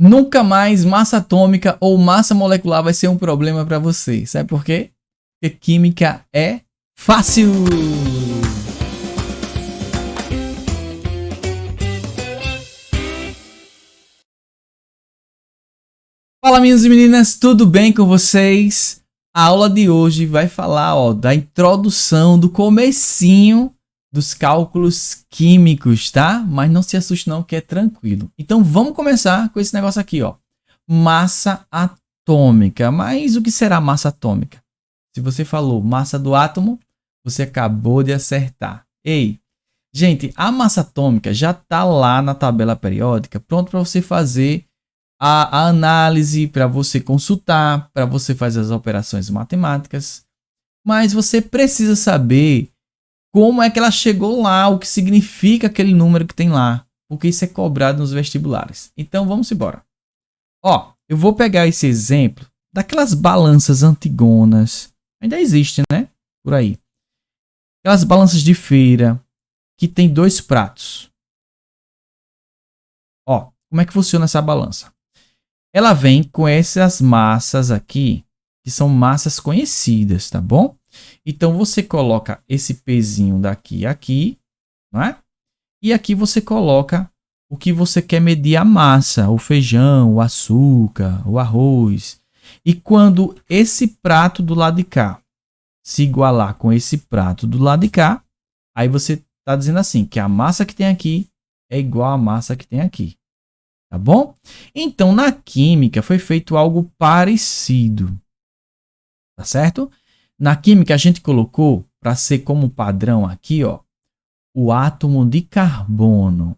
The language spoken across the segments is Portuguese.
Nunca mais massa atômica ou massa molecular vai ser um problema para você. Sabe por quê? Porque química é fácil! Fala, meninos e meninas, tudo bem com vocês? A aula de hoje vai falar da introdução, do comecinho dos cálculos químicos, tá? Mas não se assuste não, que é tranquilo. Então vamos começar com esse negócio aqui, massa atômica. Mas o que será massa atômica? Se você falou massa do átomo, você acabou de acertar. Ei, gente, a massa atômica já está lá na tabela periódica, pronto para você fazer a análise, para você consultar, para você fazer as operações matemáticas. Mas você precisa saber como é que ela chegou lá, o que significa aquele número que tem lá, porque isso é cobrado nos vestibulares. Então vamos embora. Eu vou pegar esse exemplo daquelas balanças antigonas, ainda existe, né? Por aí. Aquelas balanças de feira que tem 2 pratos. Como é que funciona essa balança? Ela vem com essas massas aqui, que são massas conhecidas, tá bom? Então, você coloca esse pezinho daqui aqui, não é? E aqui você coloca o que você quer medir a massa, o feijão, o açúcar, o arroz. E quando esse prato do lado de cá se igualar com esse prato do lado de cá, aí você está dizendo assim, que a massa que tem aqui é igual à massa que tem aqui. Tá bom? Então, na química foi feito algo parecido. Tá certo? Na química a gente colocou, para ser como padrão aqui, o átomo de carbono.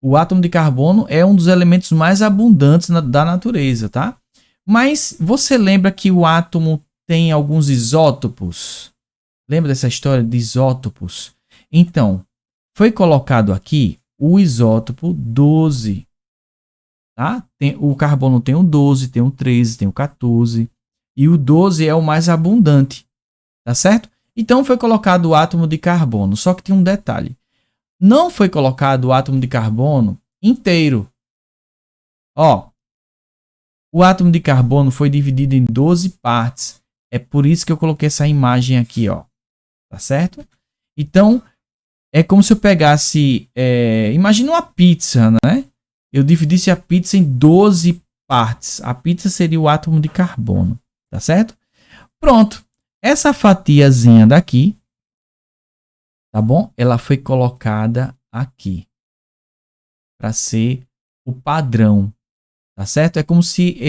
O átomo de carbono é um dos elementos mais abundantes da natureza, tá? Mas você lembra que o átomo tem alguns isótopos? Lembra dessa história de isótopos? Então, foi colocado aqui o isótopo 12. Tá? O carbono tem o 12, tem o 13, tem o 14. E o 12 é o mais abundante. Tá certo? Então foi colocado o átomo de carbono. Só que tem um detalhe. Não foi colocado o átomo de carbono inteiro. O átomo de carbono foi dividido em 12 partes. É por isso que eu coloquei essa imagem aqui. Tá certo? Então, é como se eu pegasse... imagina uma pizza, né? Eu dividisse a pizza em 12 partes. A pizza seria o átomo de carbono. Tá certo? Pronto. Essa fatiazinha daqui, tá bom? Ela foi colocada aqui. Para ser o padrão. Tá certo? É como se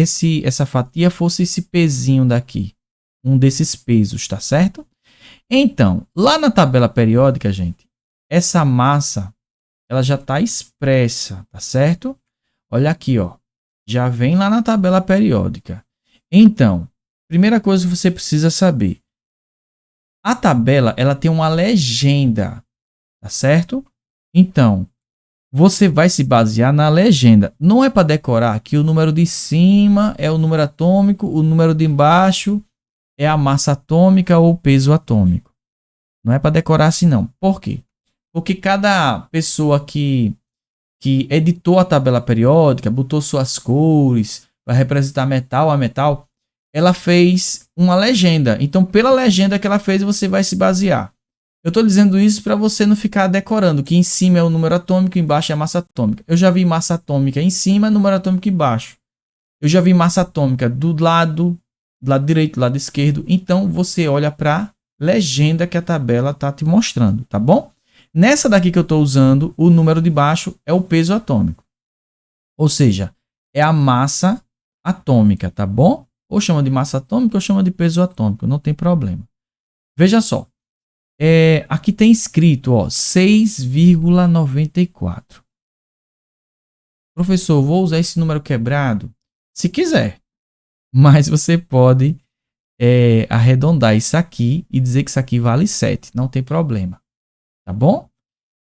essa fatia fosse esse pezinho daqui. Um desses pesos, tá certo? Então, lá na tabela periódica, gente, essa massa... ela já está expressa, tá certo? Olha aqui, já vem lá na tabela periódica. Então, primeira coisa que você precisa saber. A tabela, ela tem uma legenda, tá certo? Então, você vai se basear na legenda. Não é para decorar que o número de cima é o número atômico, o número de baixo é a massa atômica ou o peso atômico. Não é para decorar assim, não. Por quê? Porque cada pessoa que editou a tabela periódica, botou suas cores para representar metal a metal, ela fez uma legenda. Então, pela legenda que ela fez, você vai se basear. Eu estou dizendo isso para você não ficar decorando, que em cima é o número atômico, embaixo é a massa atômica. Eu já vi massa atômica em cima, número atômico embaixo. Eu já vi massa atômica do lado direito, do lado esquerdo. Então, você olha para a legenda que a tabela está te mostrando, tá bom? Nessa daqui que eu estou usando, o número de baixo é o peso atômico. Ou seja, é a massa atômica, tá bom? Ou chama de massa atômica ou chama de peso atômico, não tem problema. Veja só, aqui tem escrito 6,94. Professor, vou usar esse número quebrado? Se quiser, mas você pode arredondar isso aqui e dizer que isso aqui vale 7, não tem problema. Tá bom?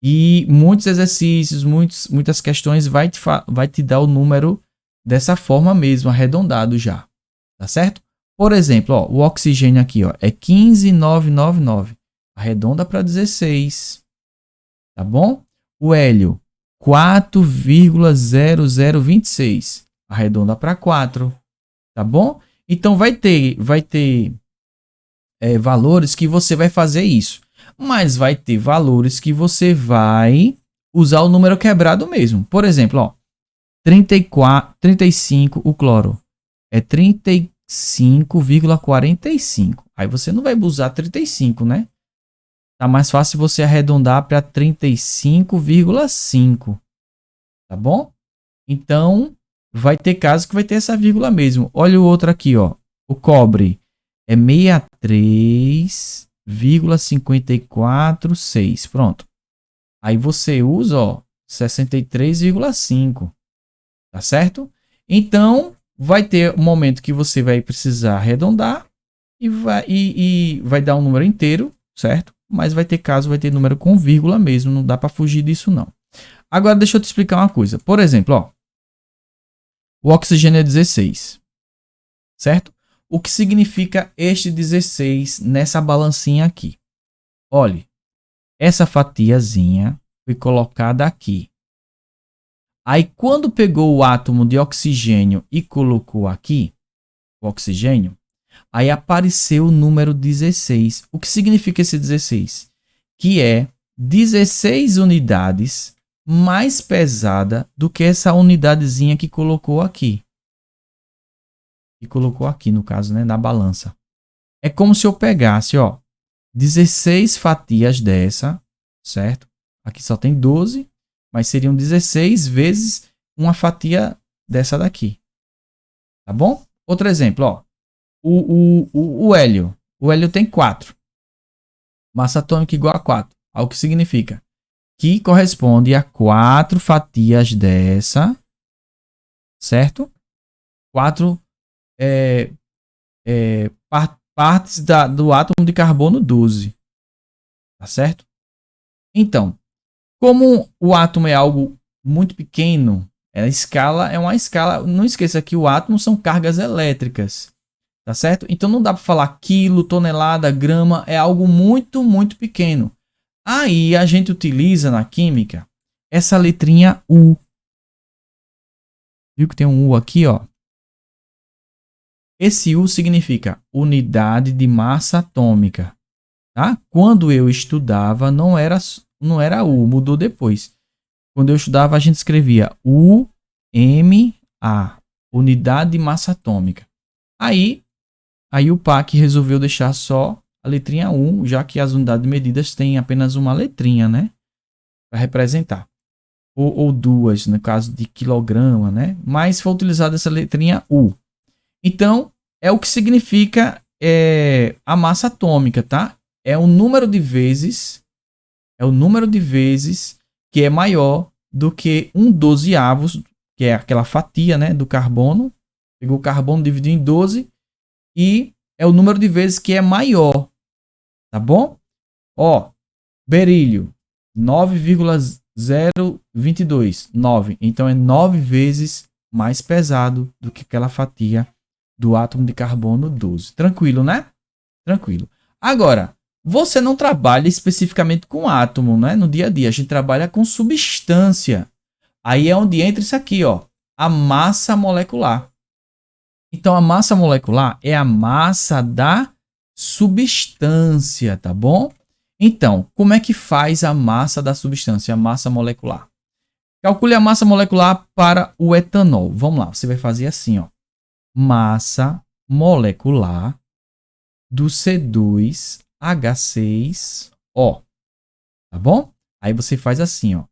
E muitos exercícios, muitas questões vai te dar o número dessa forma mesmo, arredondado já. Tá certo? Por exemplo, o oxigênio aqui é 15,999. Arredonda para 16. Tá bom? O hélio, 4,0026. arredonda para 4, tá bom? Então vai ter valores que você vai fazer isso, mas vai ter valores que você vai usar o número quebrado mesmo. Por exemplo, ó, 35, o cloro é 35,45. Aí você não vai usar 35, né? Tá mais fácil você arredondar para 35,5, tá bom? Então, vai ter casos que vai ter essa vírgula mesmo. Olha o outro aqui, ó. O cobre é 63,546. Pronto. Aí você usa, ó, 63,5. Tá certo? Então, vai ter um momento que você vai precisar arredondar e vai dar um número inteiro, certo? Mas vai ter caso, vai ter número com vírgula mesmo. Não dá para fugir disso, não. Agora, deixa eu te explicar uma coisa. Por exemplo, ó. O oxigênio é 16, certo? O que significa este 16 nessa balancinha aqui? Olhe, essa fatiazinha foi colocada aqui. Aí, quando pegou o átomo de oxigênio e colocou aqui, o oxigênio, aí apareceu o número 16. O que significa esse 16? Que é 16 unidades mais pesada do que essa unidadezinha que colocou aqui. E colocou aqui, no caso, né, na balança. É como se eu pegasse, ó, 16 fatias dessa, certo? Aqui só tem 12, mas seriam 16 vezes uma fatia dessa daqui. Tá bom? Outro exemplo, ó. O hélio. O hélio tem 4. Massa atômica igual a 4. O que significa? Que corresponde a 4 fatias dessa, certo? 4 partes do átomo de carbono 12, tá certo? Então, como o átomo é algo muito pequeno, a escala é uma escala, não esqueça que o átomo são cargas elétricas, tá certo? Então não dá para falar quilo, tonelada, grama, é algo muito, muito pequeno. Aí a gente utiliza na química essa letrinha U. Viu que tem um U aqui, ó? Esse U significa unidade de massa atômica, tá? Quando eu estudava não era U, mudou depois. Quando eu estudava a gente escrevia UMA, unidade de massa atômica. Aí o PAC resolveu deixar só a letrinha U, já que as unidades medidas têm apenas uma letrinha, né? Para representar. Ou duas, no caso de quilograma, né? Mas foi utilizada essa letrinha U. Então, é o que significa a massa atômica, tá? É o número de vezes que é maior do que 1/12, que é aquela fatia, né, do carbono. Pegou o carbono, dividiu em 12 e é o número de vezes que é maior, tá bom? Ó, berílio, 9,022, 9. Então é 9 vezes mais pesado do que aquela fatia do átomo de carbono 12. Tranquilo, né? Tranquilo. Agora, você não trabalha especificamente com átomo, né? No dia a dia, a gente trabalha com substância. Aí é onde entra isso aqui, ó, a massa molecular. Então, a massa molecular é a massa da substância, tá bom? Então, como é que faz a massa da substância, a massa molecular? Calcule a massa molecular para o etanol. Vamos lá, você vai fazer assim, ó. Massa molecular do C2H6O, tá bom? Aí você faz assim, ó.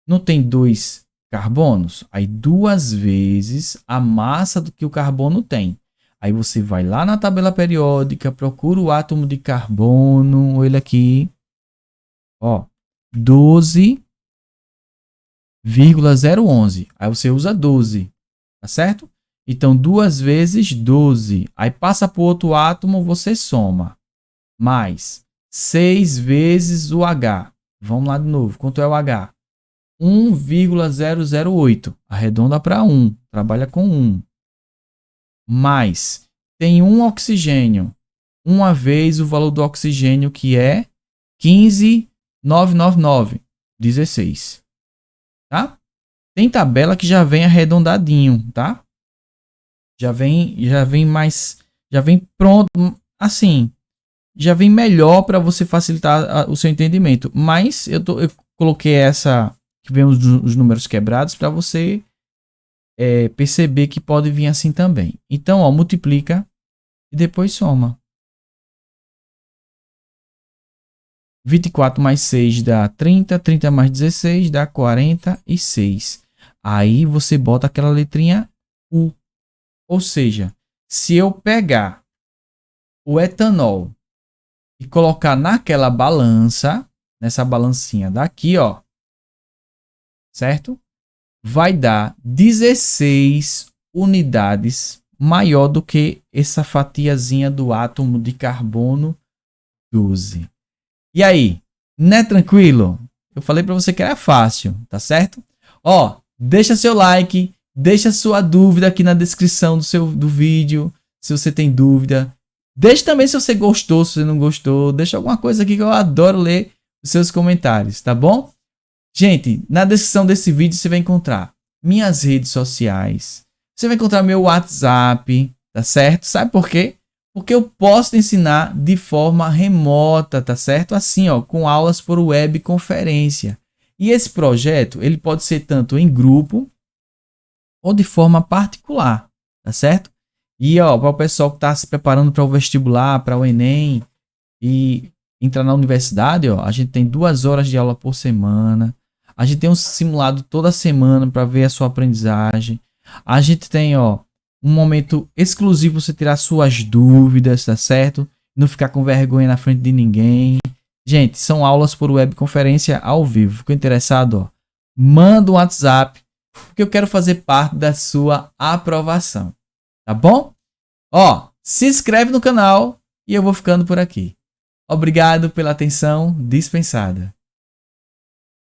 Não tem 2 carbonos? Aí 2 vezes a massa do que o carbono tem. Aí você vai lá na tabela periódica, procura o átomo de carbono, ele aqui, ó, 12,011. Aí você usa 12, tá certo? Então, 2 vezes 12. Aí passa para o outro átomo, você soma. Mais 6 vezes o H. Vamos lá de novo. Quanto é o H? 1,008. Arredonda para 1. Trabalha com 1. Mais. Tem um oxigênio. Uma vez o valor do oxigênio, que é 15,999. 16. Tá? Tem tabela que já vem arredondadinho, tá? já vem pronto, assim, já vem melhor para você facilitar o seu entendimento. Mas eu coloquei essa que vem os números quebrados para você perceber que pode vir assim também. Então, ó, multiplica e depois soma. 24 mais 6 dá 30, 30 mais 16 dá 46. Aí você bota aquela letrinha U. Ou seja, se eu pegar o etanol e colocar naquela balança, nessa balancinha daqui, ó, certo? Vai dar 16 unidades maior do que essa fatiazinha do átomo de carbono 12. E aí, não é tranquilo? Eu falei para você que era fácil, tá certo? Ó, deixa seu like, deixa sua dúvida aqui na descrição do vídeo, se você tem dúvida. Deixa também se você gostou, se você não gostou. Deixa alguma coisa aqui que eu adoro ler os seus comentários, tá bom? Gente, na descrição desse vídeo você vai encontrar minhas redes sociais. Você vai encontrar meu WhatsApp, tá certo? Sabe por quê? Porque eu posso ensinar de forma remota, tá certo? Assim, ó, com aulas por webconferência. E esse projeto, ele pode ser tanto em grupo ou de forma particular, tá certo? E, ó, para o pessoal que está se preparando para o vestibular, para o Enem e entrar na universidade, ó, a gente tem 2 horas de aula por semana. A gente tem um simulado toda semana para ver a sua aprendizagem. A gente tem, ó, um momento exclusivo para você tirar suas dúvidas, tá certo? Não ficar com vergonha na frente de ninguém. Gente, são aulas por webconferência ao vivo. Ficou interessado? Ó, manda um WhatsApp, porque eu quero fazer parte da sua aprovação. Tá bom? Ó, se inscreve no canal e eu vou ficando por aqui. Obrigado pela atenção dispensada.